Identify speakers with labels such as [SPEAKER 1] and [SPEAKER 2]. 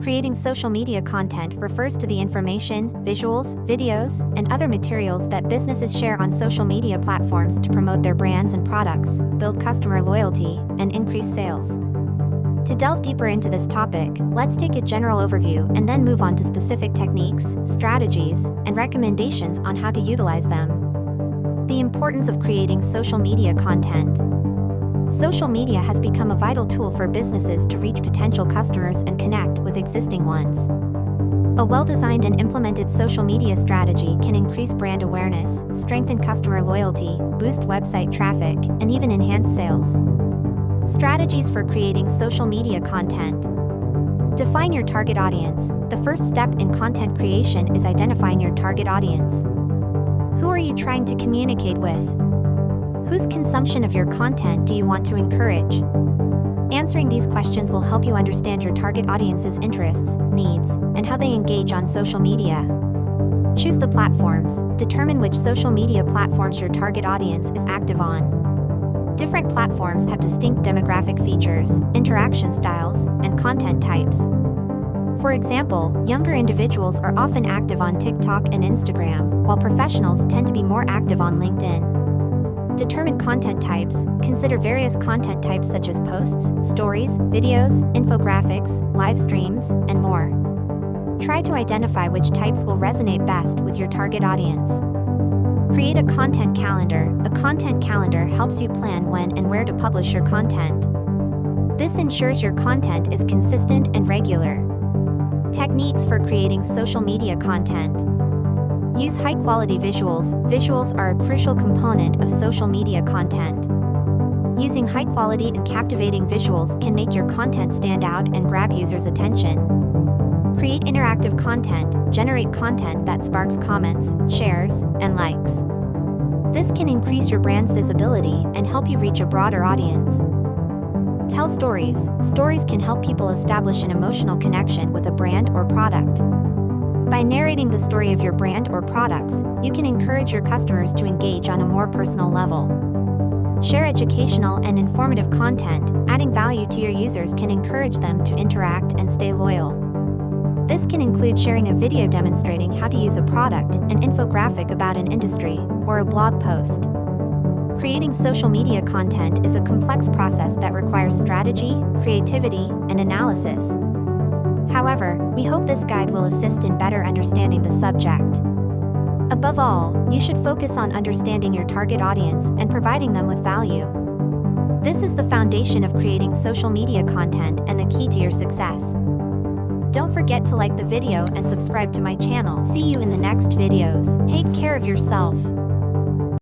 [SPEAKER 1] Creating social media content refers to the information, visuals, videos, and other materials that businesses share on social media platforms to promote their brands and products, build customer loyalty, and increase sales. To delve deeper into this topic, let's take a general overview and then move on to specific techniques, strategies, and recommendations on how to utilize them. The importance of creating social media content. Social media has become a vital tool for businesses to reach potential customers and connect with existing ones. A well-designed and implemented social media strategy can increase brand awareness, strengthen customer loyalty, boost website traffic, and even enhance sales. Strategies for creating social media content. Define your target audience. The first step in content creation is identifying your target audience. Who are you trying to communicate with? Whose consumption of your content do you want to encourage? Answering these questions will help you understand your target audience's interests, needs, and how they engage on social media. Choose the platforms. Determine which social media platforms your target audience is active on. Different platforms have distinct demographic features, interaction styles, and content types. For example, younger individuals are often active on TikTok and Instagram, while professionals tend to be more active on LinkedIn. Determine content types. Consider various content types such as posts, stories, videos, infographics, live streams, and more. Try to identify which types will resonate best with your target audience. Create a content calendar. A content calendar helps you plan when and where to publish your content. This ensures your content is consistent and regular. Techniques for creating social media content. Use high-quality visuals. Visuals are a crucial component of social media content. Using high-quality and captivating visuals can make your content stand out and grab users' attention. Create interactive content. Generate content that sparks comments, shares, and likes. This can increase your brand's visibility and help you reach a broader audience. Tell stories. Stories can help people establish an emotional connection with a brand or product. By narrating the story of your brand or products, you can encourage your customers to engage on a more personal level. Share educational and informative content. Adding value to your users can encourage them to interact and stay loyal. This can include sharing a video demonstrating how to use a product, an infographic about an industry, or a blog post. Creating social media content is a complex process that requires strategy, creativity, and analysis. However, we hope this guide will assist in better understanding the subject. Above all, you should focus on understanding your target audience and providing them with value. This is the foundation of creating social media content and the key to your success. Don't forget to like the video and subscribe to my channel. See you in the next videos. Take care of yourself.